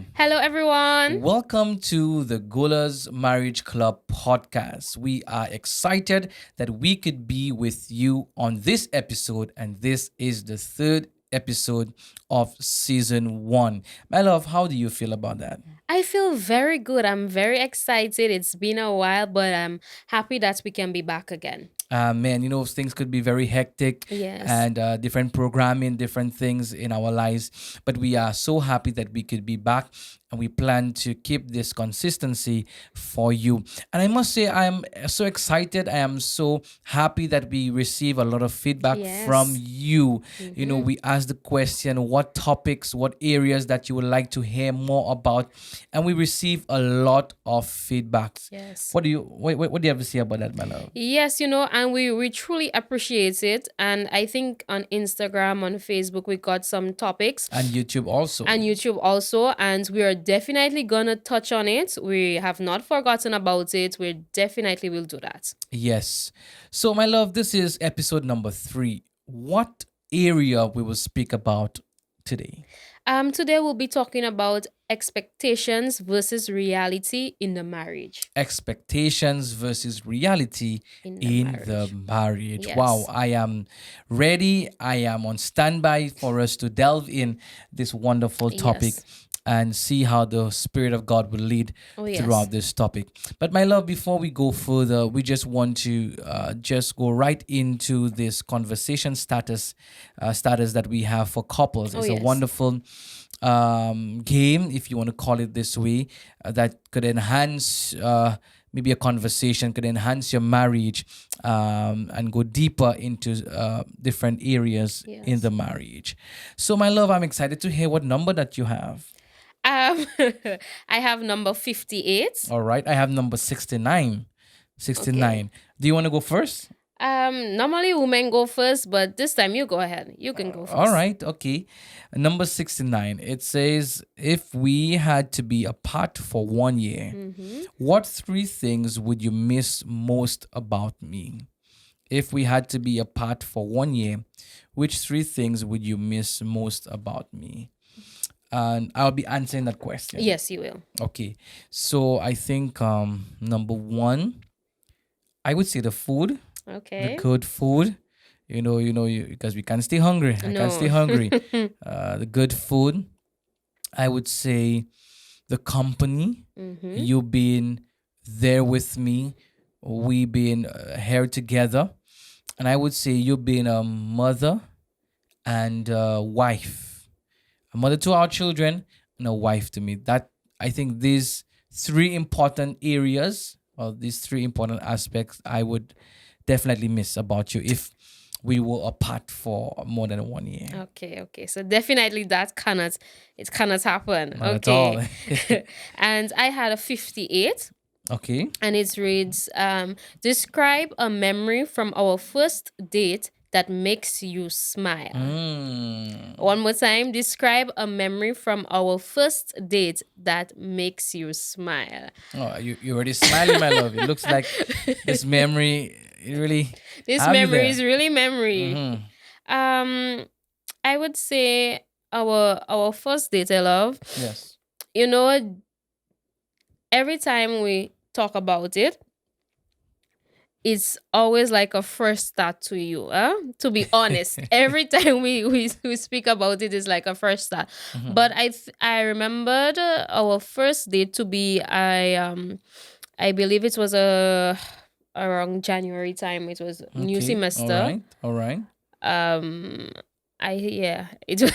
everyone. Hello, everyone. Welcome to the Goolas Marriage Club Podcast. We are excited that we could be with you on this episode, and this is the third episode of season one. My love, how do you feel about that? I feel very good. I'm very excited. It's been a while, but I'm happy that we can be back again. Man, things could be very hectic Yes. and different programming, different things in our lives. But we are so happy that we could be back and we plan to keep this consistency for you. And I must say, I am so excited. I am so happy that we receive a lot of feedback from Yes. you. Mm-hmm. We asked the question, what topics, what areas that you would like to hear more about? And we receive a lot of feedbacks. Yes. What do you have to say about that, my love? Yes, and we truly appreciate it. And I think on Instagram, on Facebook, we got some topics And YouTube also. and YouTube also. And we are definitely going to touch on it. We have not forgotten about it. We definitely will do that. Yes. So, my love, this is episode number 3. What area we will speak about today? Today we'll be talking about expectations versus reality in the marriage. Expectations versus reality In the in the marriage. marriage. Wow, Yes. I am ready. I am on standby for us to delve in this wonderful topic Yes. and see how the Spirit of God will lead Oh, yes. throughout this topic. But my love, before we go further, we just want to just go right into this conversation status that we have for couples. Oh, It's a yes. wonderful game, if you want to call it this way, that could enhance maybe a conversation, could enhance your marriage and go deeper into different areas in Yes. the marriage. So, my love, I'm excited to hear what number that you have. Um, I have number 58. All right, I have number 69. Okay. 69. Do you want to go first? Normally women go first, but this time you go ahead. You can go All first. right, okay. Number 69. It says, if we had to be apart for 1 year, Mm-hmm. what 3 things would you miss most about me? If we had to be apart for 1 year, which 3 things would you miss most about me? And I'll be answering that question. Yes, you will. Okay. So I think number 1, I would say the food, the Okay. good food. Because we can't stay hungry. I can't stay No. hungry. The good food. I would say the company. Mm-hmm. You being there with me. We being here together. And I would say you being a mother and a wife. A mother to our children and a wife to me. That I think these 3 important areas or these 3 important aspects I would definitely miss about you if we were apart for more than 1 year. Okay, okay. So definitely it cannot happen. Not at Okay. all. And I had a 58. Okay. And it reads, describe a memory from our first date that makes you smile. Mm. One more time, describe a memory from our first date that makes you smile. Oh, you already smiling, my love. It looks like this memory it really This have you memory there. is really memory. Hmm. Um, I would say our first date, I love. Yes. You know, every time we talk about it, it's always like a first start to you, huh? To be honest, every time we speak about it is like a first start. Mhm. But I remembered our first date to be I believe it was around January time. It was new Okay. All semester. right. All right. Um, it was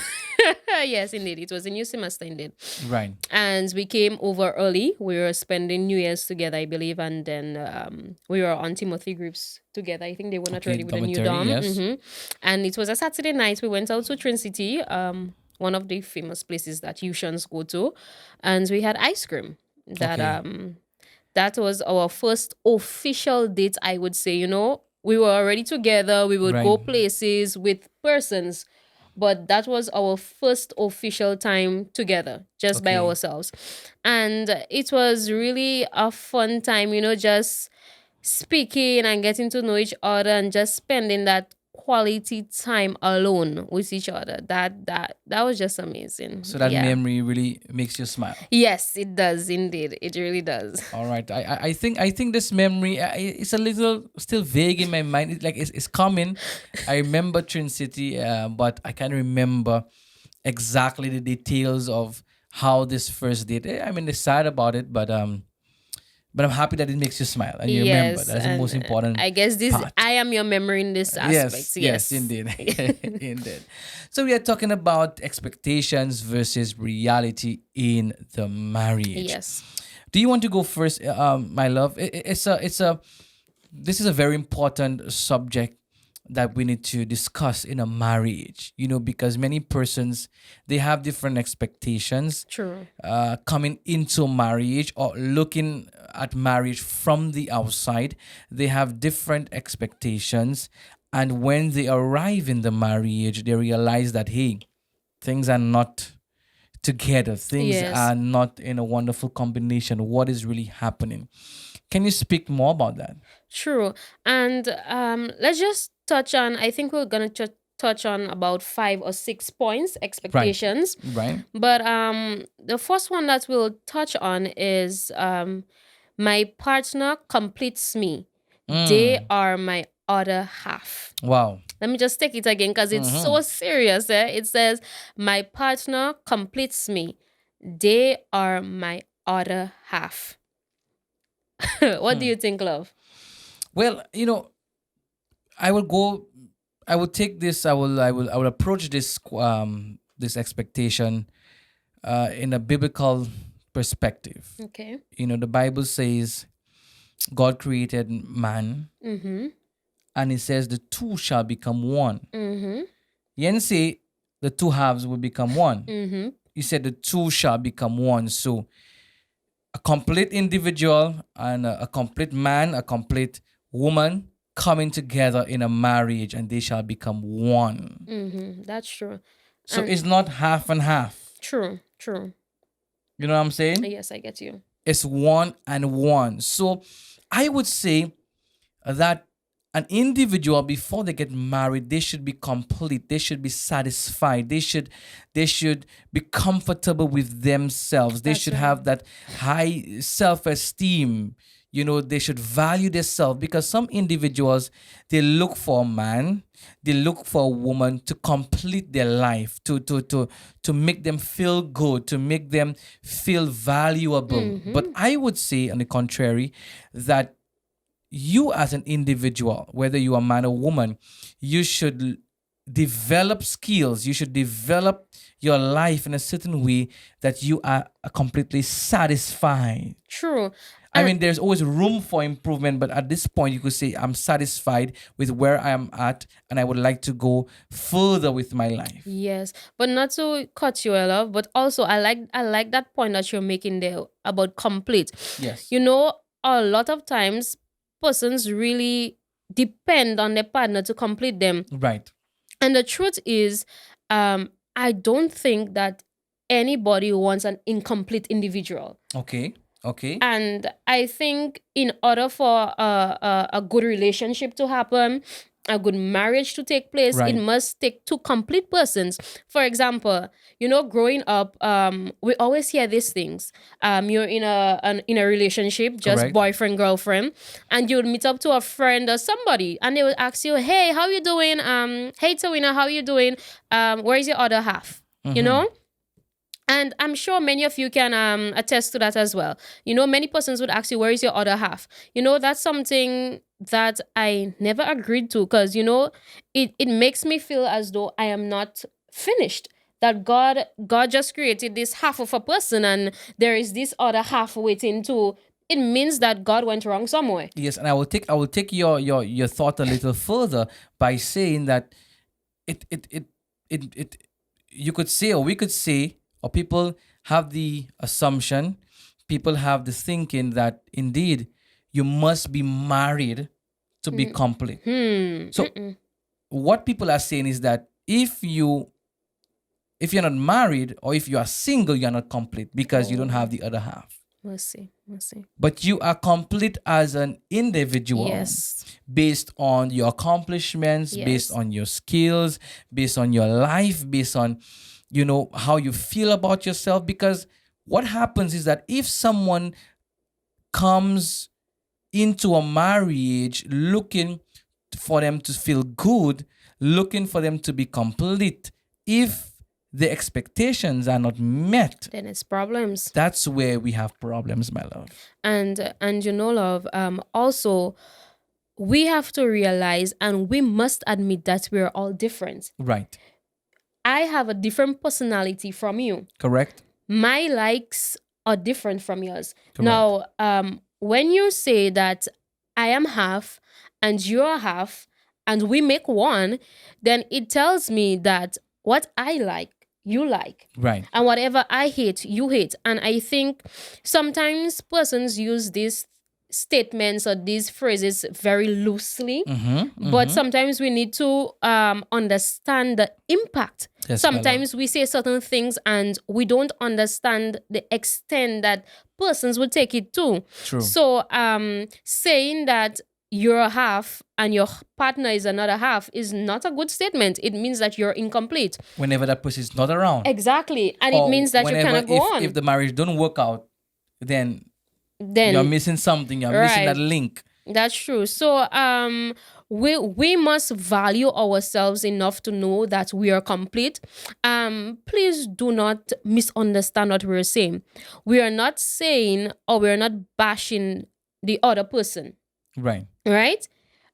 yes, indeed, it was a new semester indeed. Right. And we came over early. We were spending New Year's together, I believe, and then we were on Timothy groups together. I think they were not Okay. ready with the new Dormitory. dorm. Yes. And it was a Saturday night. We went out to Trin City, one of the famous places that Ushans go to, and we had ice cream. That Okay. that was our first official date, I would say. We were already together. We would Right. go places with persons, but that was our first official time together, just by Okay. ourselves. And it was really a fun time, just speaking and getting to know each other and just spending that quality time alone with each other. That was just amazing. So that Yeah. memory really makes you smile. Yes, it does indeed. It really does. All right. I think this memory is a little still vague in my mind. It's coming. I remember Trin City, but I can't remember exactly the details of how this first date. I mean, it's sad about it, but I'm happy that it makes you smile and you remember. Yes, That's the most and important I guess this part. I am your memory in this aspect. Yes, Yes. indeed. Indeed. So we are talking about expectations versus reality in the marriage. Yes. Do you want to go first, my love? It's a this is a very important subject that we need to discuss in a marriage. Because many persons, they have different expectations True. coming into marriage or looking at marriage from the outside. They have different expectations, and when they arrive in the marriage, they realize that, hey, things are not together, things Yes. are not in a wonderful combination. What is really happening? Can you speak more about that? True. And let's just touch on, I think we're going to touch on about 5 or 6 points, Right. expectations. Right. But the first one that we'll touch on is my partner completes me. They Mm. are my other half. Wow. Let me just take it again because it's so serious. It says, my partner completes me. They are my other half. What do you think, love? Well, I will go. I will take this. I will approach this expectation in a biblical perspective. Okay. The Bible says God created man, Mm-hmm. and it says the two shall become one. Mm-hmm. He didn't say the two halves will become one. Mm-hmm. He said the two shall become one. So a complete individual and a complete man, a complete woman coming together in a marriage, and they shall become one. Mm-hmm. That's true. So And it's not half and half. true. True. You know what I'm saying? Yes, I get you. It's one and one. So I would say that an individual, before they get married, they should be complete, they should be satisfied, they should be comfortable with themselves, they That's should right. have that high self-esteem. They should value themselves, because some individuals, they look for a man, they look for a woman to complete their life, to make them feel good, to make them feel valuable. But Mm-hmm. I would say, on the contrary, that you as an individual, whether you are man or woman, you should develop skills, you should develop your life in a certain way that you are completely satisfied. True. I And mean, there's always room for improvement, but at this point, you could say, I'm satisfied with where I am at, and I would like to go further with my life. yes, but not to cut you, love, but also I like that point that you're making there about complete. Yes. A lot of times persons really depend on their partner to complete them. Right. And the truth is, I don't think that anybody wants an incomplete individual. Okay. Okay. And I think in order for a good relationship to happen, a good marriage to take place, it Right. must take two complete persons. For example, growing up, we always hear these things. You're in a relationship, just Correct. boyfriend, girlfriend, and you'll meet up to a friend or somebody, and they will ask you, "Hey, how you doing? Hey, Tawina, how you doing? Where's your other half?" You know. And I'm sure many of you can attest to that as well. Many persons would ask you, where is your other half? That's something that I never agreed to, because, it makes me feel as though I am not finished. That God just created this half of a person, and there is this other half waiting to. It means that God went wrong somewhere. Yes, and I will take your thought a little further by saying that it you could say, or we could say, or people have the assumption, people have the thinking that indeed you must be married to be complete. So what people are saying is that if you're not married, or if you are single, you're not complete because you don't have the other half. Mercy. Mercy. but you are complete as an individual Yes. based on your accomplishments, based Yes. on your skills, based on your life, based on, how you feel about yourself. Because what happens is that if someone comes into a marriage looking for them to feel good, looking for them to be complete, if the expectations are not met, Then it's problems. that's where we have problems, my love. And love, also we have to realize and we must admit that we're all different. Right. I have a different personality from you. Correct. My likes are different from yours. Correct. Now, when you say that I am half and you're half and we make one, then it tells me that what I like, you like. Right. And whatever I hate, you hate. And I think sometimes persons use these statements or these phrases very loosely, but sometimes we need to understand the impact. Yes, my love. Sometimes we say certain things and we don't understand the extent that persons would take it to. True. So saying that you're a half and your partner is another half is not a good statement. It means that you're incomplete. Whenever that person is not around. Exactly. And it Or means that you whenever- cannot go if, on. If the marriage don't work out, then Then you're missing something. You're missing Right. that link. That's true. So we must value ourselves enough to know that we are complete. Please do not misunderstand what we're saying. We are not saying or we're not bashing the other person, Right. right?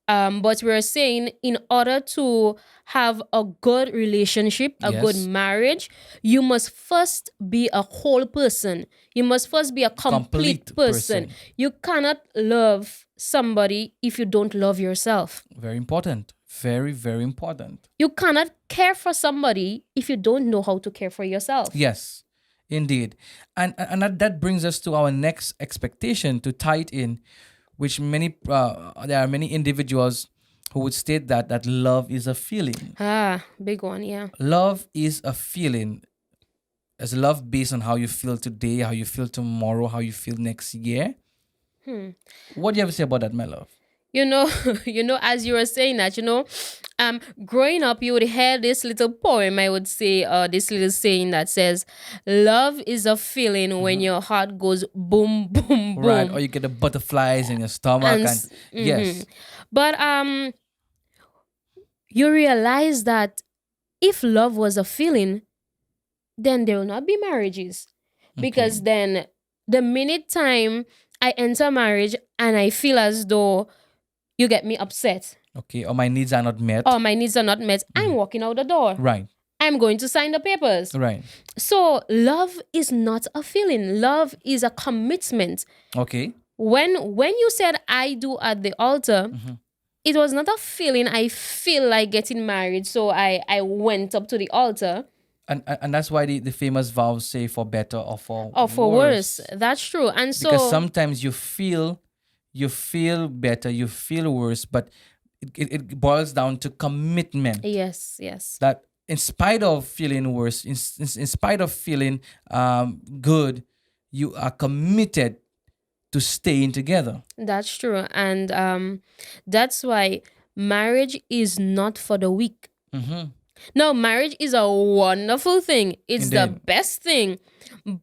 But we're saying in order to have a good relationship, a good Yes. marriage, you must first be a whole person. You must first be a complete Complete person. person. You cannot love somebody if you don't love yourself. Very important. Very, very important. You cannot care for somebody if you don't know how to care for yourself. Yes, indeed. And that brings us to our next expectation to tie it in, which there are many individuals who would state that love is a feeling. Big one, yeah. Love is a feeling. Is love based on how you feel today, how you feel tomorrow, how you feel next year? What do you have to say about that, my love? You know, as you were saying that, growing up, you would hear this little poem, I would say, this little saying that says, love is a feeling when your heart goes boom, boom, boom. Right, or you get the butterflies in your stomach, and yes, But you realize that if love was a feeling, then there will not be marriages. Because then the minute time I enter marriage and I feel as though you get me upset okay, or my needs are not met. or my needs are not met, I'm walking out the door. Right, I'm going to sign the papers. right, So love is not a feeling. Love is a commitment. okay, When you said I do at the altar, it was not a feeling. I feel like getting married, so I went up to the altar. and that's why the famous vows say for better or for Worse. That's true. And so because sometimes you feel better, you feel worse, but it boils down to commitment. yes. That in spite of feeling worse, in spite of feeling good, you are committed to staying together. That's true. And that's why marriage is not for the weak. No, marriage is a wonderful thing. It's the Indeed. best thing.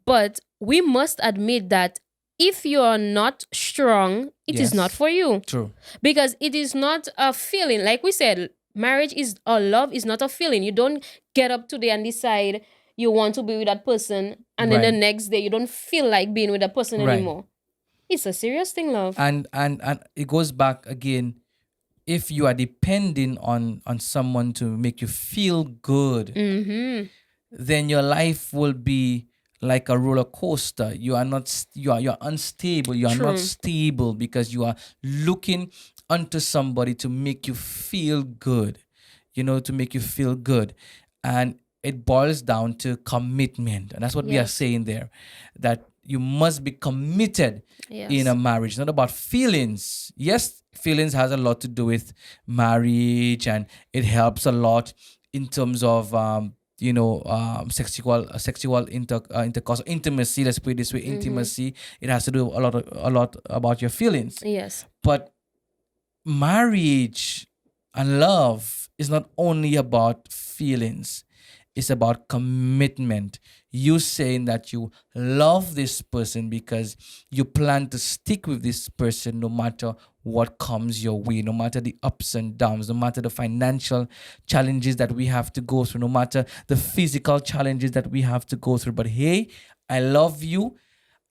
But we must admit that if you are not strong, it is Yes. not for you. True. Because it is not a feeling. Like we said, marriage is, or love is not a feeling. You don't get up today and decide you want to be with that person, and then the Right. next day you don't feel like being with that person Right. anymore. It's a serious thing, love. And it goes back again. If you are depending on someone to make you feel good, then your life will be like a roller coaster. You are not you're unstable. You are True. not stable because you are looking unto somebody to make you feel good. To make you feel good. And it boils down to commitment. And that's what we are Yes. saying there. That you must be committed Yes. in a marriage. It's not about feelings. Yes, feelings has a lot to do with marriage, and it helps a lot in terms of sexual intercourse, intimacy. Let's put it this way: intimacy. It has to do a lot about your feelings. Yes. But marriage and love is not only about feelings, it's about commitment. You saying that you love this person because you plan to stick with this person no matter what comes your way, no matter the ups and downs, no matter the financial challenges that we have to go through, no matter the physical challenges that we have to go through. But hey, I love you.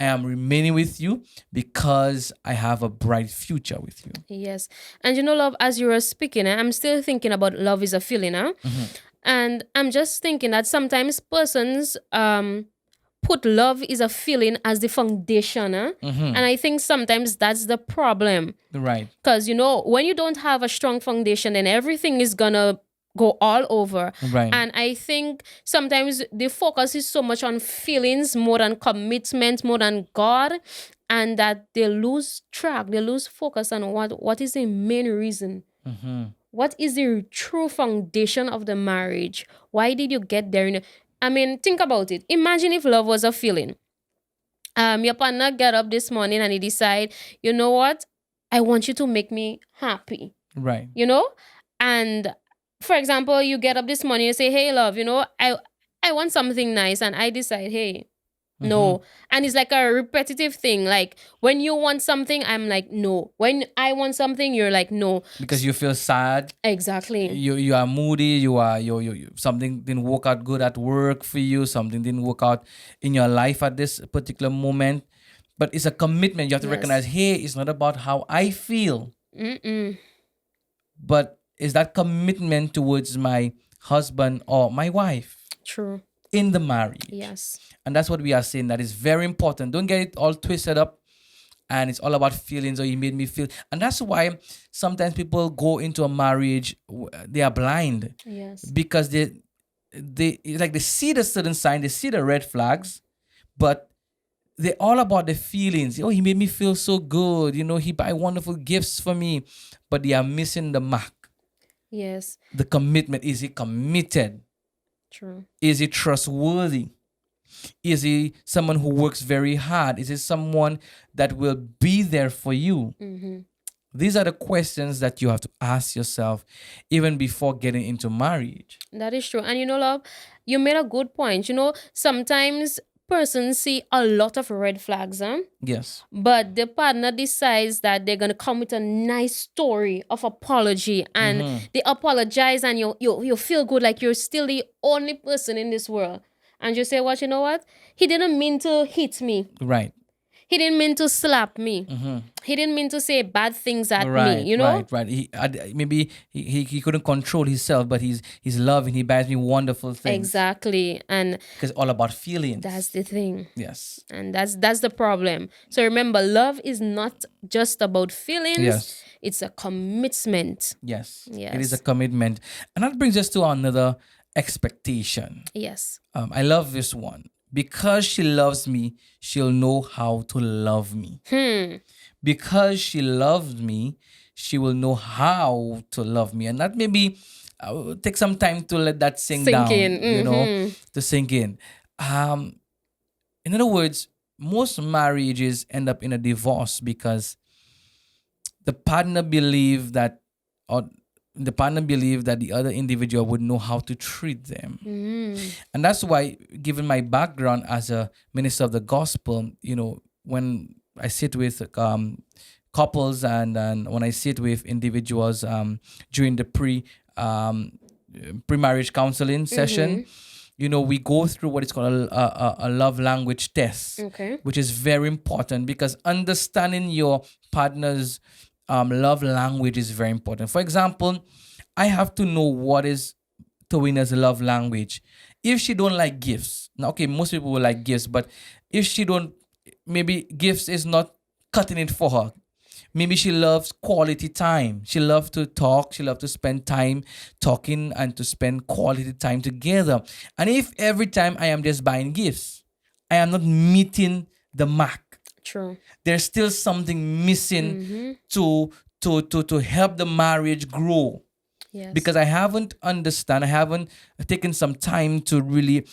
I am remaining with you because I have a bright future with you. Yes. And love, as you were speaking, I'm still thinking about love is a feeling, huh? And I'm just thinking that sometimes persons put love is a feeling as the foundation, huh? And I think sometimes that's the problem. Right. Because, when you don't have a strong foundation, then everything is gonna go all over. Right. And I think sometimes the focus is so much on feelings more than commitment, more than God, and that they lose track, they lose focus on what is the main reason. What is the true foundation of the marriage? Why did you get there? I mean, think about it. Imagine if love was a feeling. Your partner get up this morning and he decide, you know what? I want you to make me happy. Right. And for example, you get up this morning, you say, hey, love, I want something nice. And I decide, hey, no. And it's like a repetitive thing. Like when you want something, I'm like, no. When I want something, you're like, no. Because you feel sad. Exactly. You are moody. You something didn't work out good at work for you. Something didn't work out in your life at this particular moment. But it's a commitment. You have to recognize, hey, it's not about how I feel. But is that commitment towards my husband or my wife. True. In the marriage. Yes. And that's what we are saying. That is very important. Don't get it all twisted up and it's all about feelings or you made me feel. And that's why sometimes people go into a marriage, they are blind. Yes. Because they see the certain sign, they see the red flags, but they're all about the feelings. Oh, he made me feel so good. He buy wonderful gifts for me, but they are missing the mark. Yes. The commitment. Is he committed? True. Is he trustworthy? Is he someone who works very hard? Is he someone that will be there for you? These are the questions that you have to ask yourself even before getting into marriage. That is true. And love, you made a good point. Sometimes persons see a lot of red flags, huh? Yes. But the partner decides that they're gonna come with a nice story of apology, and they apologize, and you feel good, like you're still the only person in this world. And you say, what? You know what? He didn't mean to hit me. Right. He didn't mean to slap me. He didn't mean to say bad things at me. Right. Maybe he couldn't control himself, but he's loving. He buys me wonderful things. Exactly, and because all about feelings. That's the thing. Yes, and that's the problem. So remember, love is not just about feelings. Yes, it's a commitment. Yes, Yes, it is a commitment, and that brings us to another expectation. Yes. I love this one. Because she loves me, she'll know how to love me. Because she loves me, she will know how to love me. And that maybe take some time to let that sink down, in. To sink in. In other words, most marriages end up in a divorce because the partner believe that the other individual would know how to treat them. And that's why, given my background as a minister of the gospel, when I sit with couples and when I sit with individuals during the pre-marriage counseling session, we go through what is called a love language test, which is very important because understanding your partner's love language is very important. For example, I have to know what is Tawina's love language. If she don't like gifts, now okay, most people will like gifts, but if she don't, maybe gifts is not cutting it for her. Maybe she loves quality time. She loves to talk. She loves to spend time talking and to spend quality time together. And if every time I am just buying gifts, I am not meeting the mark. True. There's still something missing to help the marriage grow. Yes. because I haven't taken some time to really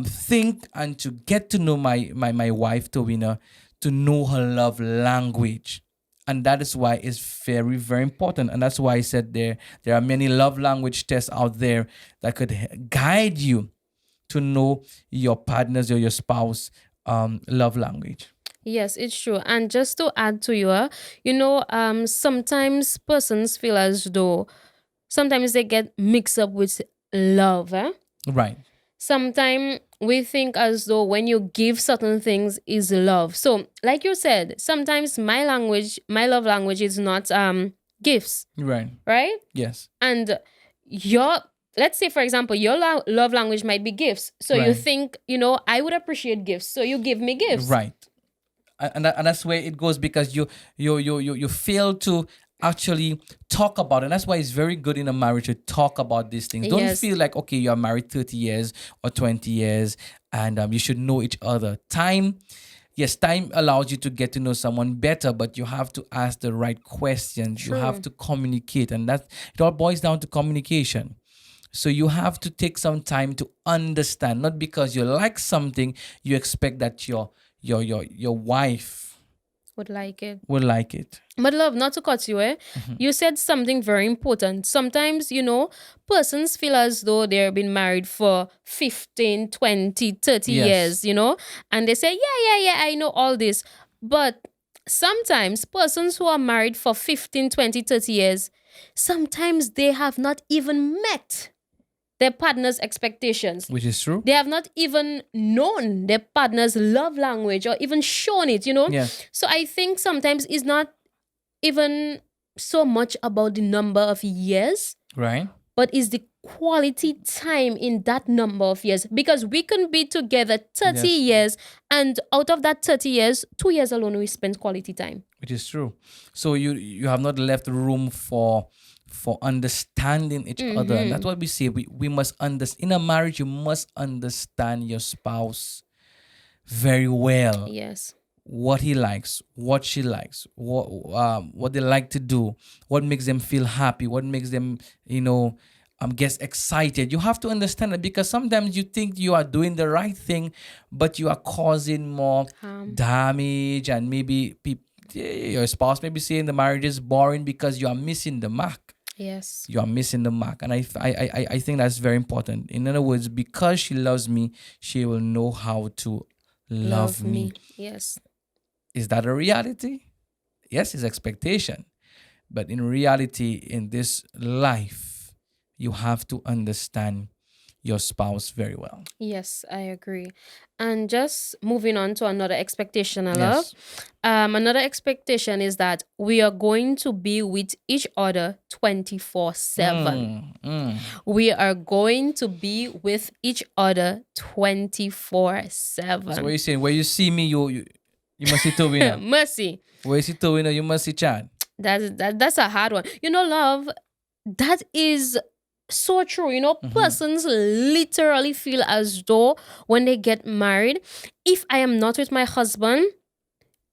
think and to get to know my wife, Towina, to know her love language. And that is why it's very, very important. And that's why I said there are many love language tests out there that could guide you to know your partner's or your spouse love language. Yes, it's true. And just to add to you, sometimes persons feel as though sometimes they get mixed up with love. Right. Sometimes we think as though when you give certain things is love. So, like you said, sometimes my love language is not gifts, Right. right? Yes. And your let's say for example your love language might be gifts. So you Right. think, I would appreciate gifts. So you give me gifts. Right. And that's where it goes, because you fail to actually talk about it. And that's why it's very good in a marriage to talk about these things. Don't Yes. feel like, okay, you're married 30 years or 20 years and you should know each other. Time allows you to get to know someone better, but you have to ask the right questions. You have True. to communicate, and that it all boils down to communication. So you have to take some time to understand, not because you like something, you expect that your wife Would like it. will like it. But love, not to cut you, Mhm. you said something very important. Sometimes, persons feel as though they've been married for 15, 20, 30 Yes. years, and they say, yeah, I know all this. But sometimes persons who are married for 15, 20, 30 years, sometimes they have not even met their partner's expectations. Which is true. They have not even known their partner's love language or even shown it. Yes. So I think sometimes it's not even so much about the number of years, Right. but is the quality time in that number of years. Because we can be together 30 Yes. years, and out of that 30 years, 2 years alone we spend quality time. Which is true. So you have not left room for understanding each other. And that's what we say. We must understand, in a marriage you must understand your spouse very well. Yes. What he likes, what she likes, what they like to do, what makes them feel happy, what makes them, gets excited. You have to understand it, because sometimes you think you are doing the right thing, but you are causing more damage, and maybe your spouse may be saying the marriage is boring because you are missing the mark. Yes. You are missing the mark, and I think that's very important. In other words, because she loves me, she will know how to love me. Yes. Is that a reality? Yes, it's expectation. But in reality, in this life, you have to understand your spouse very well. Yes, I agree. And just moving on to another expectation I love. Yes. Another expectation is that we are going to be with each other 24/7. We are going to be with each other 24/7. So what you saying? Where you see me, you must see Towina. Mercy. Where you see Towina, you must see Chad. That's a hard one. Love, that is so true. Persons literally feel as though when they get married, if I am not with my husband,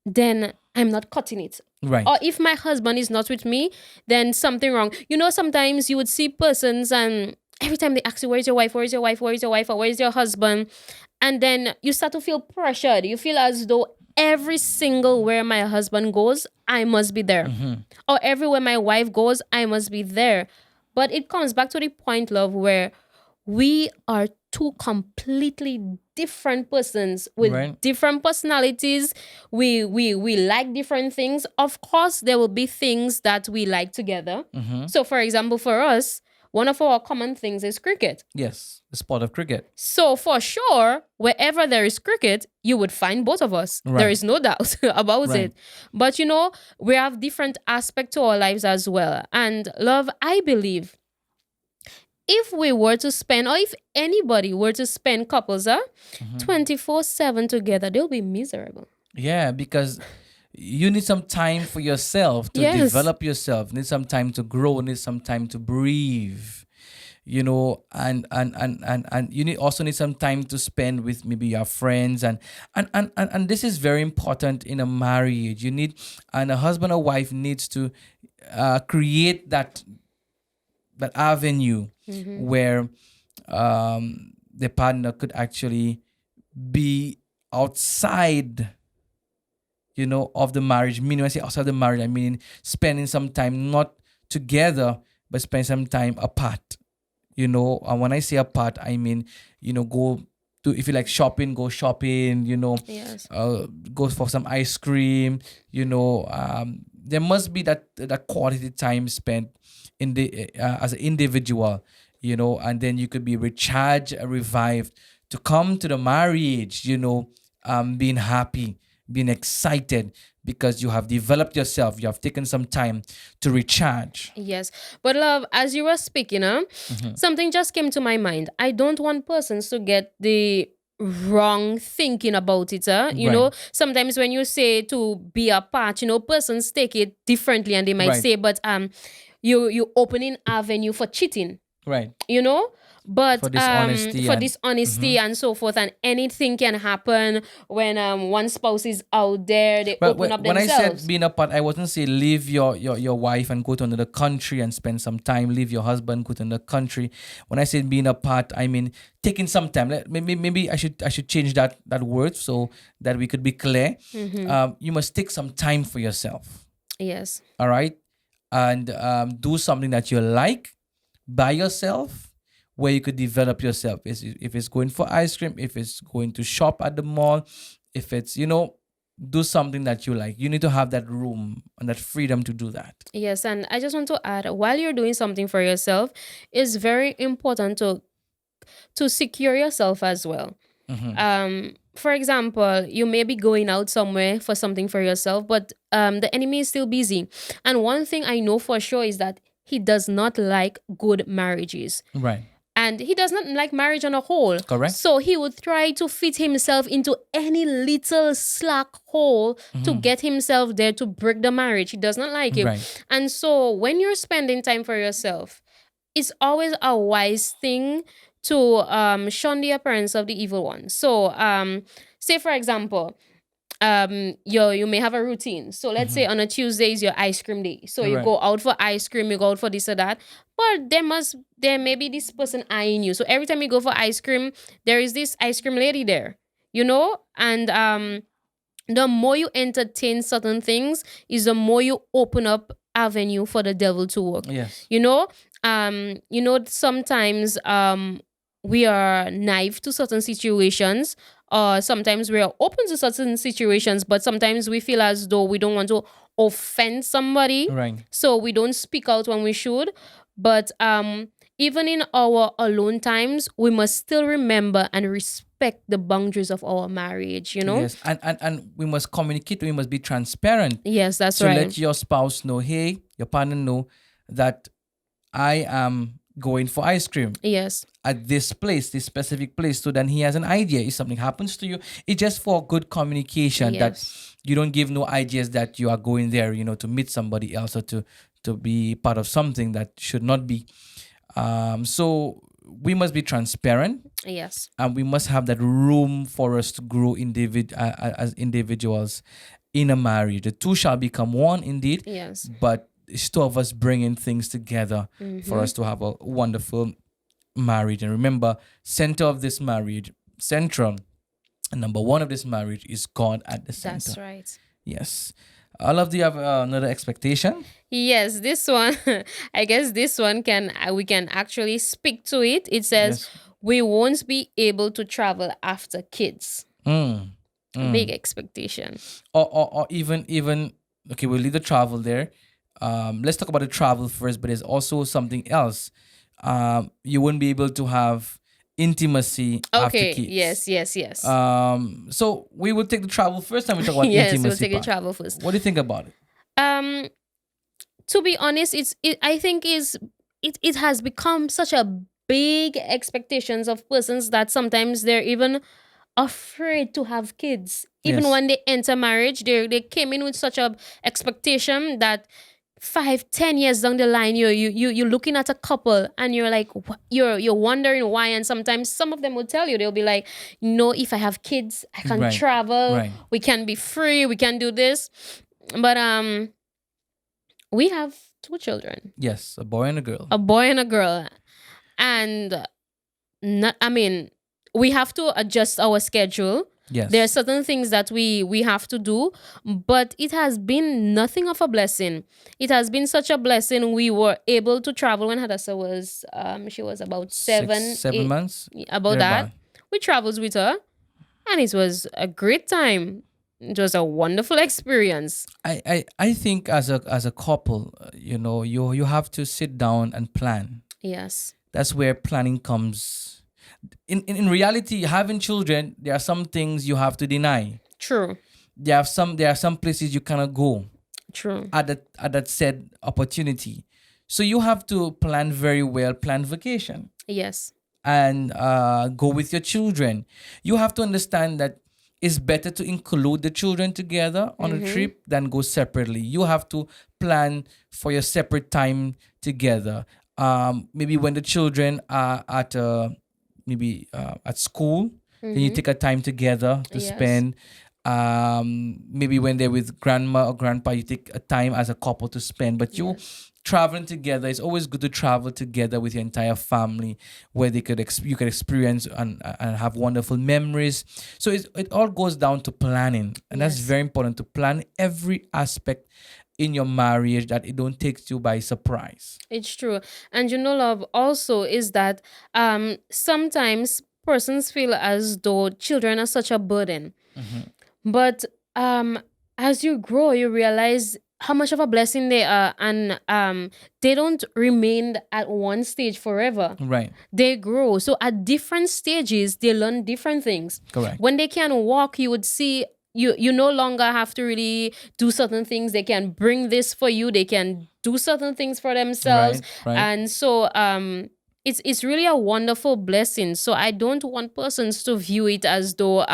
then I'm not cutting it. Right. Or if my husband is not with me, then something wrong. Sometimes you would see persons, and every time they ask you, where's your wife? Where's your wife? Where's your wife? Or where's your husband? And then you start to feel pressured. You feel as though every single where my husband goes, I must be there. Or everywhere my wife goes, I must be there. But it comes back to the point, love, where we are two completely different persons with Right. different personalities. We like different things. Of course, there will be things that we like together. So, for example, for us, one of our common things is cricket. Yes, the sport of cricket. So for sure, wherever there is cricket, you would find both of us. Right. There is no doubt about Right. it. But we have different aspects to our lives as well. And love, I believe if we were to spend, or if anybody were to spend couples 24/7 together, they'll be miserable. Yeah, because you need some time for yourself to Yes. develop yourself. Need some time to grow. Need some time to breathe. And you need some time to spend with maybe your friends, and this is very important in a marriage. And a husband or wife needs to create that avenue Mm-hmm. where the partner could actually be outside, of the marriage. Meaning, when I say outside the marriage, I mean spending some time not together, but spend some time apart. And when I say apart, I mean, go to, if you like shopping, go shopping. Yes. Go for some ice cream. There must be that quality time spent in the as an individual. And then you could be recharged, revived to come to the marriage. Being happy, being excited because you have developed yourself. You have taken some time to recharge. Yes. But love, as you were speaking, Mhm. something just came to my mind. I don't want persons to get the wrong thinking about it. Right, Sometimes when you say to be apart, persons take it differently and they might right, say, but you opening avenue for cheating, right. you know but For dishonesty for and dishonesty mhm. and so forth, and anything can happen when one spouse is out there, they But open up when I said themselves. being apart, I wasn't saying leave your wife and go to another country and spend some time. Leave your husband, go to another country. When I said being apart, I mean taking some time. Maybe I should change that word so that we could be clear. Mm-hmm. You must take some time for yourself. Yes. All right, and do something that you like by yourself, where you could develop yourself. If it's going for ice cream, if it's going to shop at the mall, if it's do something that you like. You need to have that room and that freedom to do that. Yes, and I just want to add, while you're doing something for yourself, it's very important to secure yourself as well. Hmm. For example, you may be going out somewhere for something for yourself, but the enemy is still busy. And one thing I know for sure is that he does not like good marriages. Right. And he does not like marriage on a whole. Correct. So he would try to fit himself into any little slack hole to Hmm. get himself there to break the marriage. He does not like it. Right. And so when you're spending time for yourself, it's always a wise thing to shun the appearance of the evil one. So say for example, you may have a routine. So let's Hmm. say on a Tuesday is your ice cream day. So you Right. go out for ice cream, you go out for this or that. But there may be this person eyeing you. So every time you go for ice cream, there is this ice cream lady there. And the more you entertain certain things is the more you open up avenue for the devil to work. Yes. Sometimes we are naive to certain situations, or sometimes we are open to certain situations, but sometimes we feel as though we don't want to offend somebody, Right. so we don't speak out when we should. But even in our alone times, we must still remember and respect the boundaries of our marriage. Yes. And we must communicate. We must be transparent Yes, that's to right. let your spouse know, hey, your partner know that I am going for ice cream Yes. at this place, this specific place, so then he has an idea. If something happens to you, it's just for good communication, that Yes. you don't give no ideas that you are going there, to meet somebody else, or to be part of something that should not be. So we must be transparent, Yes. and we must have that room for us to grow as individuals in a marriage. The two shall become one indeed, Yes. but it's two of us bringing things together for Mm-hmm. us to have a wonderful marriage. And remember, center of this marriage, central, and number one of this marriage is God at the center. That's right. Yes. I love. Do you have another expectation? Yes, this one, I guess this one we can actually speak to it. It says, Yes. we won't be able to travel after kids. Mm. A big Mm. expectation. Or even okay, we'll leave the travel there. Let's talk about the travel first, but there's also something else. You won't be able to have intimacy after Okay, kids. yes, yes, yes. So we will take the travel first, and we talk about Yes, we'll intimacy take a part. travel first. What do you think about it? Um, to be honest, I think it has become such a big expectations of persons that sometimes they're even afraid to have kids. Even Yes. when they enter marriage, they came in with such a expectation that 5-10 years down the line, you're looking at a couple and you're like, you're wondering why. And sometimes some of them will tell you, they'll be like, no, if I have kids, I can Right. travel, Right. we can be free, we can do this. But we have two children, Yes, a boy and a girl. a boy and a girl. And not, I mean, we have to adjust our schedule. There are Yes. certain things that we have to do, but it has been nothing of a blessing. It has been such a blessing. We were able to travel when Hadassah was she was about Six, seven, seven eight, months. about that. Thereabout. We traveled with her, and it was a great time. It was a wonderful experience. I think as a couple, you have to sit down and plan. Yes, That's where planning comes. In reality, having children, there are some things you have to deny. true, There are some places you cannot go true. at that said opportunity. So you have to plan very well, plan vacation, Yes, and go with your children. You have to understand that it's better to include the children together on a trip than go separately. You have to plan for your separate time together. Maybe when the children are at school, then you take a time together to yes, spend. Maybe when they're with grandma or grandpa, you take a time as a couple to spend. But you yes, traveling together, it's always good to travel together with your entire family, where you could experience and have wonderful memories. So it all goes down to planning, and that's yes. very important, to plan every aspect in your marriage, that it don't take you by surprise. It's true. And love also is that sometimes persons feel as though children are such a burden. But as you grow, you realize how much of a blessing they are, and they don't remain at one stage forever. Right. They grow. So at different stages, they learn different things. Correct. When they can walk, you would see you no longer have to really do certain things. They can bring this for you. They can do certain things for themselves. Right. Right. And so it's really a wonderful blessing. So I don't want persons to view it as though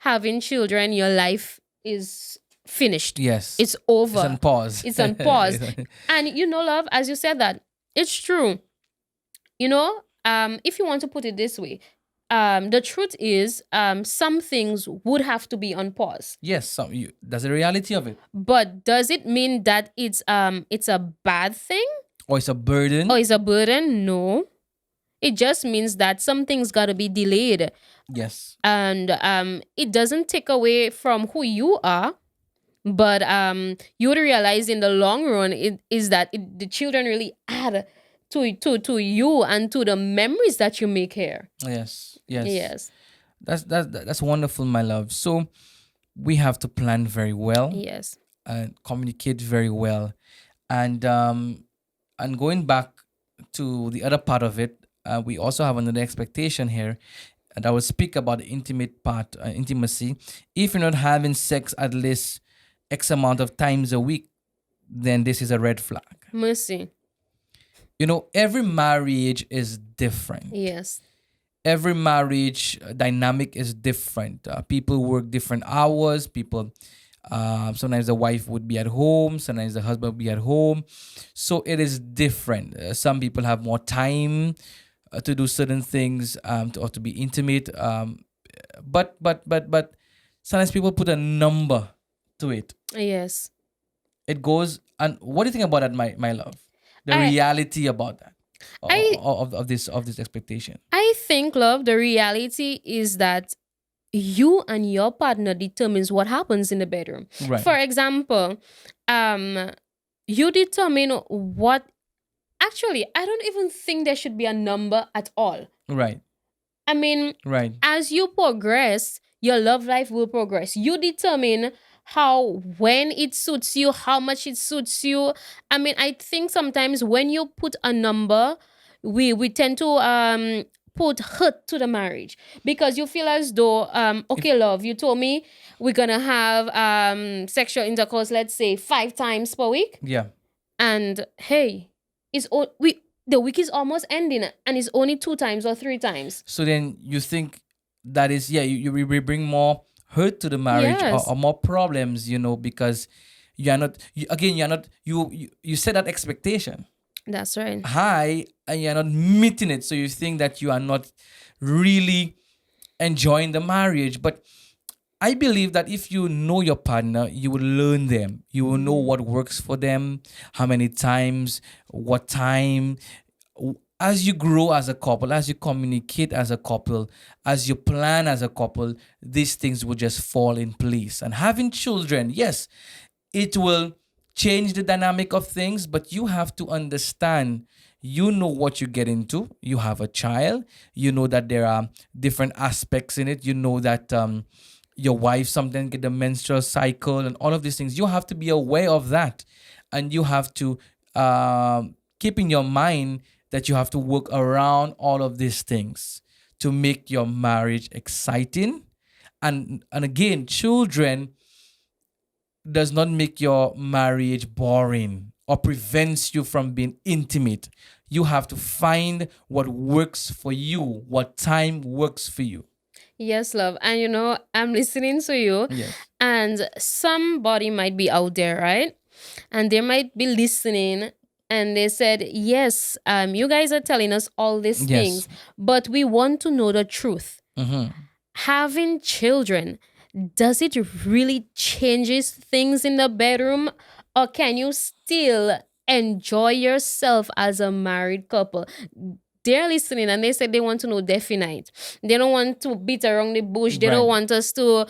having children, your life is finished. Yes. It's It's over. on pause. It's on pause. And love, as you said that, it's true. If you want to put it this way, the truth is, some things would have to be on pause. Yes. That's the reality of it. But does it mean that it's a bad thing Or it's a burden. or it's a burden? No. It just means that some things got to be delayed, Yes. and it doesn't take away from who you are. But you would realize in the long run, it is that the children really add to you and to the memories that you make here. Yes. Yes. Yes. That's wonderful, my love. So we have to plan very well Yes. and communicate very well, and going back to the other part of it, we also have another expectation here, and I will speak about the intimate part, intimacy. If you're not having sex at least X amount of times a week, then this is a red flag. Mercy. Every marriage is different. Yes. Every marriage dynamic is different. People work different hours. Sometimes the wife would be at home, sometimes the husband would be at home. So it is different. Some people have more time to do certain things, or to be intimate. But sometimes people put a number to it. Yes. It goes. And what do you think about that, my love? The I reality about that, I of this expectation. I think, love, the reality is that you and your partner determines what happens in the bedroom. Right. For example, you determine what. Actually, I don't even think there should be a number at all. Right. I mean, Right. as you progress, your love life will progress. You determine when it suits you, how much it suits you. I mean, I think sometimes when you put a number, we tend to put hurt to the marriage, because you feel as though okay, love, you told me we're gonna have sexual intercourse, let's say 5 times per week, Yeah. and hey, the week is almost ending and it's only 2 times or 3 times. So then you think that is, yeah, we bring more hurt to the marriage, Yes. or more problems, because you're not you set that expectation That's right. high, and you're not meeting it, so you think that you are not really enjoying the marriage. But I believe that if you know your partner, you will learn them. You will know what works for them, how many times, what time. As you grow as a couple, as you communicate as a couple, as you plan as a couple, these things will just fall in place. And having children, yes, it will change the dynamic of things, but you have to understand, you know what you get into. You have a child, you know that there are different aspects in it. You know that your wife sometimes get the menstrual cycle and all of these things. You have to be aware of that, and you have to keep in your mind that you have to work around all of these things to make your marriage exciting. And again, children does not make your marriage boring or prevents you from being intimate. You have to find what works for you, what time works for you. Yes, love. And I'm listening to you, Yes. and somebody might be out there, right? And they might be listening, and they said, yes, you guys are telling us all these Yes. things, but we want to know the truth. Mm-hmm. Having children, does it really changes things in the bedroom, or can you still enjoy yourself as a married couple? They're listening, and they said they want to know definite. They don't want to beat around the bush. They don't Right. want us to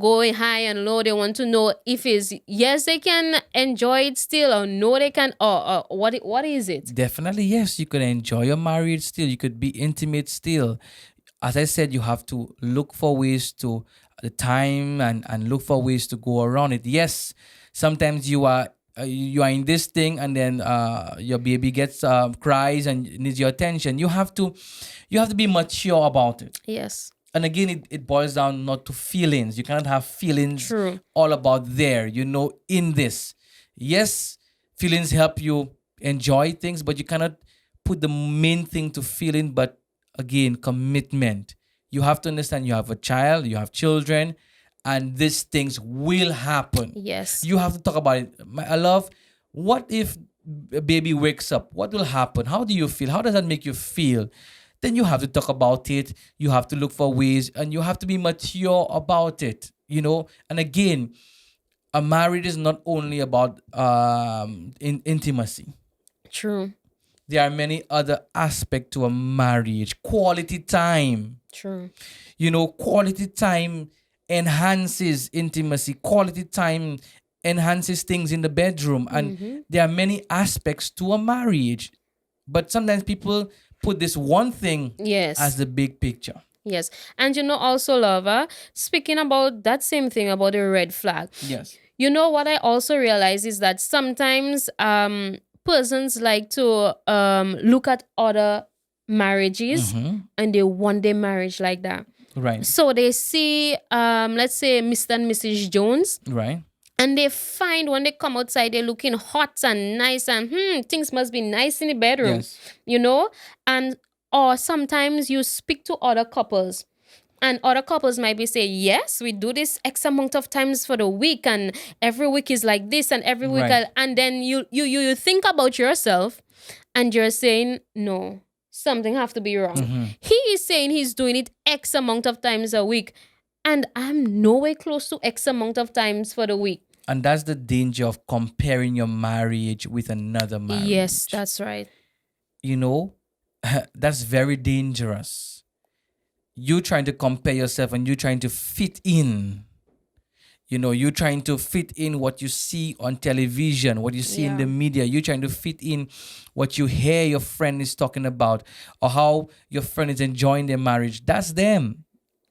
go high and low. They want to know if it's yes they can enjoy it still, or no they can, or what is it? Definitely, yes, you could enjoy your marriage still. You could be intimate still. As I said, you have to look for ways to the time and look for ways to go around it. Yes, sometimes you are in this thing, and then your baby gets cries and needs your attention. You have to be mature about it. Yes, And again, it boils down not to feelings. You cannot have feelings true. all about there, in this. Yes, feelings help you enjoy things, but you cannot put the main thing to feeling, but again, commitment. You have to understand you have a child, you have children, and these things will happen. Yes, You have to talk about it. I love, what if a baby wakes up? What will happen? How do you feel? How does that make you feel? Then you have to talk about it. You have to look for ways, and you have to be mature about it. And again, a marriage is not only about intimacy. true, There are many other aspects to a marriage. Quality time. true. Quality time enhances intimacy. Quality time enhances things in the bedroom. And there are many aspects to a marriage. But sometimes people put this one thing as Yes. the big picture. Yes. And also, lover, speaking about that same thing about the red flag, Yes. what I also realize is that sometimes persons like to look at other marriages, Mm-hmm. and they want their marriage like that. Right. So they see let's say Mr. and Mrs. Jones, Right. and they find when they come outside they're looking hot and nice, and things must be nice in the bedroom. Yes. And or sometimes you speak to other couples, and other couples might be say, yes, we do this X amount of times for the week, and every week is like this, and every week Right. and then you think about yourself, and you're saying, no, something have to be wrong. Mm-hmm. He is saying he's doing it X amount of times a week, and I'm nowhere close to X amount of times for the week. And that's the danger of comparing your marriage with another marriage. Yes, that's right. you know that's very dangerous. You trying to compare yourself, and you trying to fit in. You trying to fit in what you see on television, what you see in Yeah. the media. You trying to fit in what you hear your friend is talking about, or how your friend is enjoying their marriage. That's them.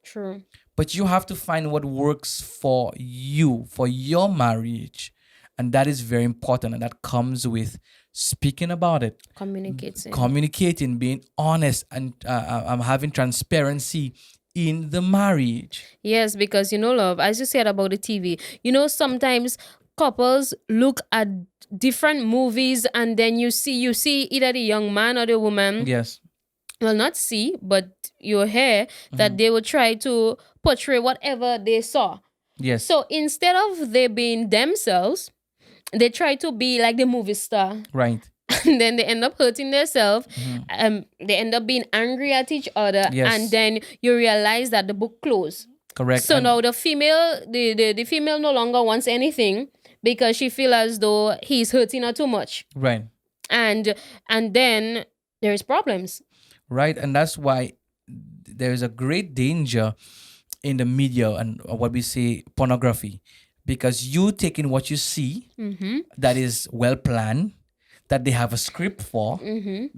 True. But you have to find what works for you, for your marriage. And that is very important. And that comes with speaking about it, Communicating. communicating, being honest, and having transparency in the marriage. Yes, because love, as you said about the TV, sometimes couples look at different movies, and then you see either the young man or the woman, Yes. well, not see, but you hear that they will try to portray whatever they saw. Yes. So instead of they being themselves, they try to be like the movie star. Right. And then they end up hurting themselves. They end up being angry at each other. Yes. And then you realize that the book closed. Correct. So now the female, the female no longer wants anything because she feel as though he's hurting her too much, Right. and then there's problems. Right. And that's why there is a great danger in the media and what we say pornography, because you taking what you see that is well planned, that they have a script for,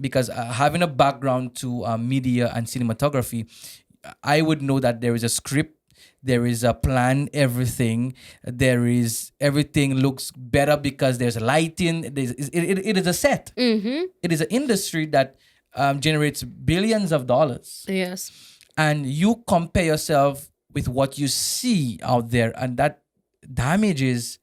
because having a background to media and cinematography, I would know that there is a script, there is a plan, everything, there is everything looks better because there's lighting, it is a set. It is an industry that generates billions of dollars, Yes. and you compare yourself with what you see out there, and that damages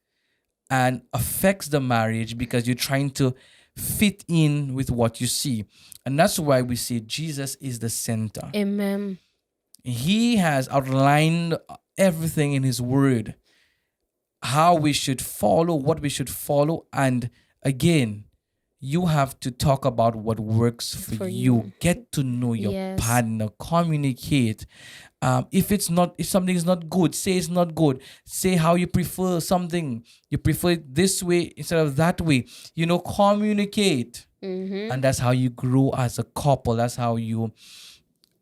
and affects the marriage because you're trying to fit in with what you see. And that's why we say Jesus is the center. Amen. He has outlined everything in his word, how we should follow, what we should follow. And again, you have to talk about what works for you. Get to know your Yes. partner, communicate. If something is not good, say it's not good. Say how you prefer something. You prefer it this way instead of that way. Communicate. And that's how you grow as a couple. That's how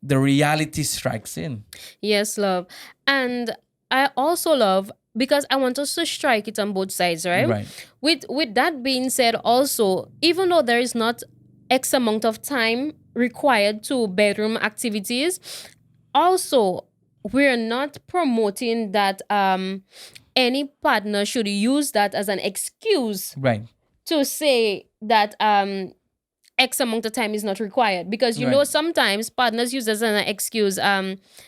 the reality strikes in. Yes, love. And I also love, because I want us to strike it on both sides, right? Right. With that being said, also, even though there is not X amount of time required to bedroom activities, also we're not promoting that any partner should use that as an excuse Right. to say that X amount of time is not required, because you know Right. sometimes partners use as an excuse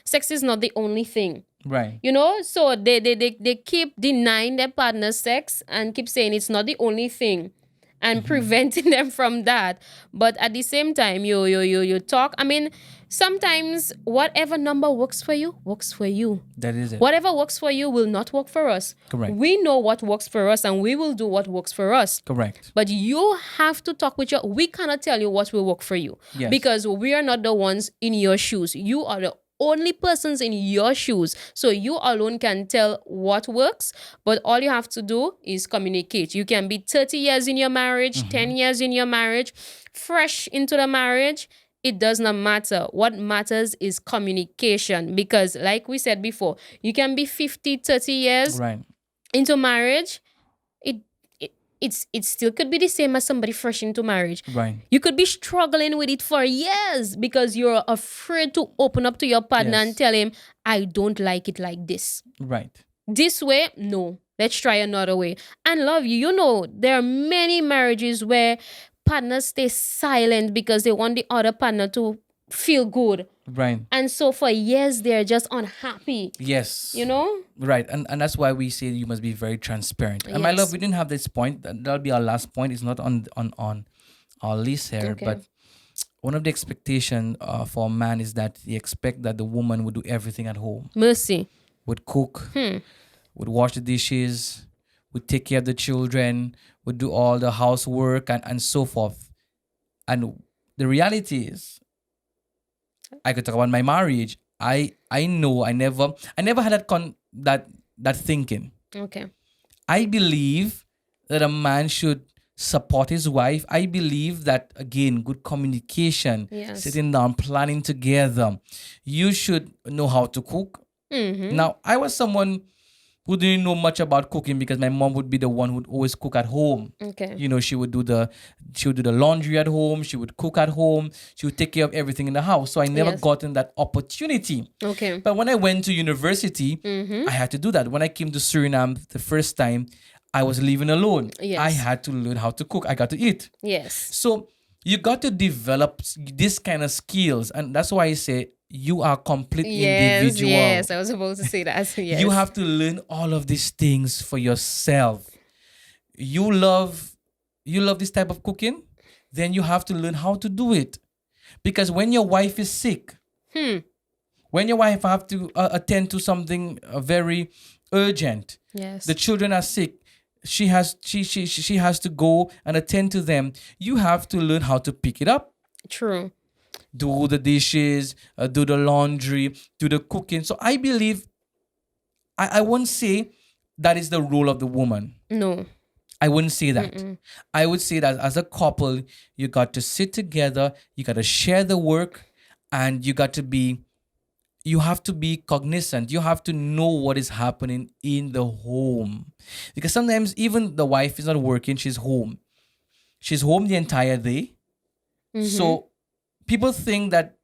sex is not the only thing. Right. So they keep denying their partner sex and keep saying it's not the only thing and preventing them from that. But at the same time, you talk. I mean, sometimes whatever number works for you works for you. That is it. Whatever works for you will not work for us. Correct. We know what works for us and we will do what works for us. Correct. But you have to talk with we cannot tell you what will work for you. Yes. Because we are not the ones in your shoes. You are the only persons in your shoes. So you alone can tell what works, but all you have to do is communicate. You can be 30 years in your marriage, 10 years in your marriage, fresh into the marriage. It does not matter. What matters is communication, because like we said before, you can be 50, 30 years Right. into marriage. It still could be the same as somebody fresh into marriage. Right. You could be struggling with it for years because you're afraid to open up to your partner Yes. and tell him, I don't like it like this. Right. This way, no. Let's try another way. And love you. There are many marriages where partners stay silent because they want the other partner to feel good. Right. And so for years, they're just unhappy. Yes. Right. And that's why we say you must be very transparent. And my Yes. love, we didn't have this point. That'll be our last point. It's not on our list here. Okay. But one of the expectations for a man is that he expect that the woman would do everything at home. Mercy. Would cook, would wash the dishes, would take care of the children, would do all the housework and so forth. And the reality is, I could talk about my marriage. I know I never had that thinking. Okay. I believe that a man should support his wife. I believe that, again, good communication, Yes. sitting down, planning together. You should know how to cook. Now, I was someone who didn't know much about cooking because my mom would be the one who would always cook at home. Okay. She would do the laundry at home. She would cook at home. She would take care of everything in the house. So I never Yes. gotten that opportunity. Okay. But when I went to university, I had to do that. When I came to Suriname the first time, I was living alone. Yes. I had to learn how to cook. I got to eat. Yes. So you got to develop this kind of skills. And that's why I say you are complete individual. Yes, I was supposed to say that. Yes. You have to learn all of these things for yourself. You love this type of cooking, then you have to learn how to do it. Because when your wife is sick, when your wife have to attend to something very urgent, Yes. the children are sick, she has to go and attend to them. You have to learn how to pick it up. True. Do the dishes, do the laundry, do the cooking. So I believe I won't say that is the role of the woman. No. I wouldn't say that. Mm-mm. I would say that as a couple, you got to sit together, you got to share the work, and you have to be cognizant. You have to know what is happening in the home. Because sometimes even the wife is not working, she's home. She's home the entire day. Mm-hmm. So people think that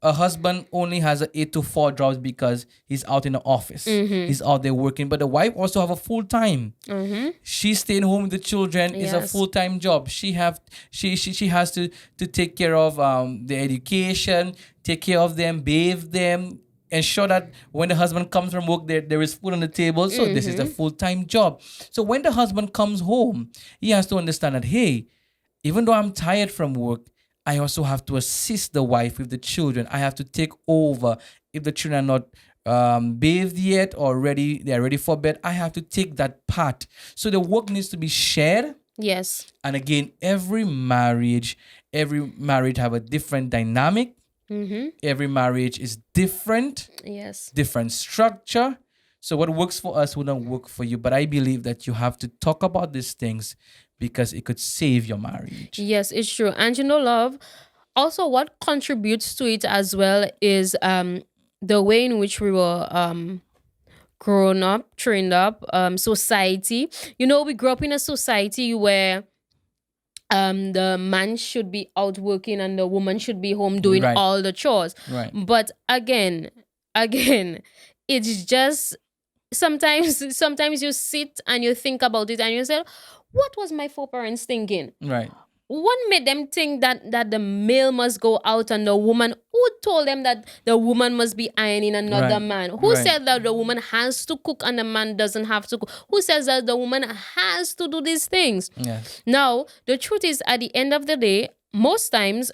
a husband only has a 8 to 4 jobs because he's out in the office. Mm-hmm. He's out there working. But the wife also have a full time. Mm-hmm. She's staying home with the children is a Yes. full-time job. She has to take care of their education, take care of them, bathe them, ensure that when the husband comes from work, there is food on the table. So this is a full-time job. So when the husband comes home, he has to understand that, hey, even though I'm tired from work, I also have to assist the wife with the children. I have to take over if the children are not bathed yet or ready. They are ready for bed. I have to take that part. So the work needs to be shared. Yes. And again, every marriage have a different dynamic. Mm-hmm. Every marriage is different, Yes. different structure. So what works for us will not work for you. But I believe that you have to talk about these things because it could save your marriage. Yes, it's true. And love, also what contributes to it as well is the way in which we were grown up, trained up, society. We grew up in a society where the man should be out working and the woman should be home doing Right. all the chores. Right. But again, it's just sometimes you sit and you think about it and you say, what was my foreparents thinking? Right. What made them think that the male must go out and the woman? Who told them that the woman must be ironing and not the Right. man? Who Right. said that the woman has to cook and the man doesn't have to cook? Who says that the woman has to do these things? Yes. Now, the truth is, at the end of the day, most times,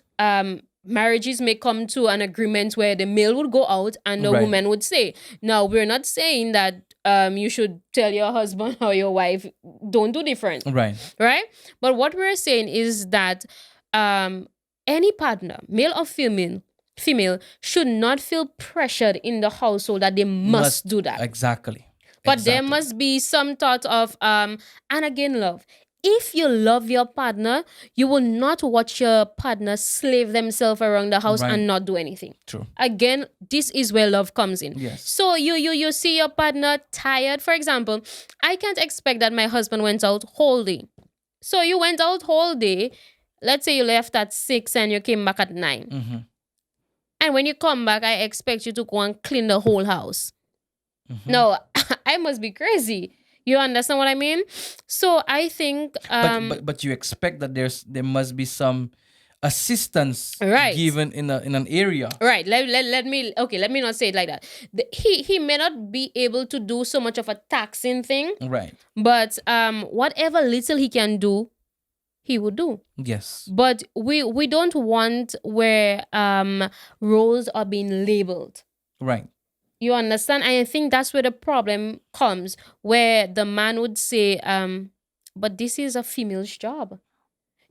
marriages may come to an agreement where the male would go out and the Right. woman would stay. Now, we're not saying that you should tell your husband or your wife, don't do different, Right. right? But what we're saying is that any partner, male or female, should not feel pressured in the household that they must do that. Exactly. But there Exactly. must be some thought of and again, love. If you love your partner, you will not watch your partner slave themselves around the house Right. and not do anything. True. Again, this is where love comes in. Yes. So you see your partner tired. For example, I can't expect that my husband went out whole day. So you went out whole day. Let's say you left at 6 and you came back at 9. Mm-hmm. And when you come back, I expect you to go and clean the whole house. Mm-hmm. No, I must be crazy. You understand what I mean? So I think But you expect that there must be some assistance Right. given in an area. right. Let me not say it like that. He may not be able to do so much of a taxing thing, Right. but whatever little he can do, he will do. Yes. But we don't want where roles are being labeled. Right. You understand? And I think that's where the problem comes, where the man would say, but this is a female's job.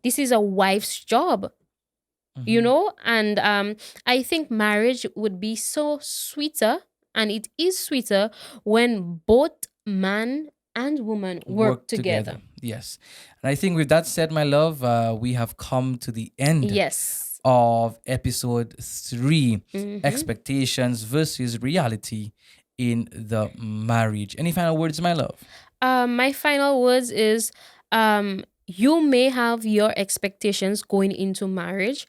This is a wife's job. Mhm. And I think marriage would be so sweeter, and it is sweeter when both man and woman work together. Yes. And I think with that said, my love, we have come to the end Yes. of episode 3, Mhm. expectations versus reality in the marriage. Any final words, my love? My final words is you may have your expectations going into marriage,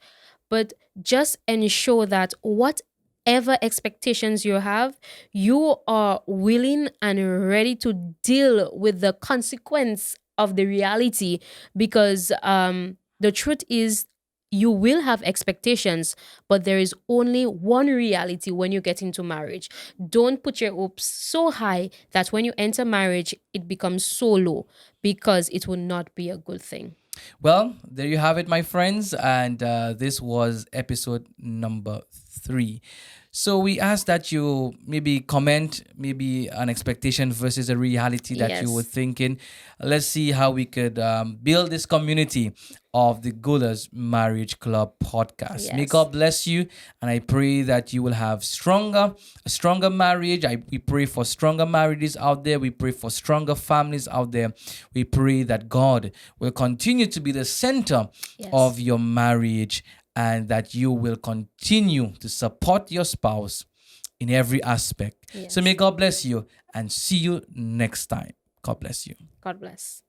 but just ensure that whatever expectations you have, you are willing and ready to deal with the consequence of the reality, because the truth is, you will have expectations, but there is only one reality when you get into marriage. Don't put your hopes so high that when you enter marriage, it becomes so low, because it will not be a good thing. Well, there you have it, my friends. And this was episode number 3. So we ask that you maybe comment maybe an expectation versus a reality that you were Yes. thinking. Let's see how we could build this community of the Goolas Marriage Club podcast. May Yes. God bless you, and I pray that you will have a stronger marriage. We pray for stronger marriages out there. We pray for stronger families out there. We pray that God will continue to be the center of Yes. your marriage, and that you will continue to support your spouse in every aspect. So may Yes. God bless you, and see you next time. God bless you. God bless.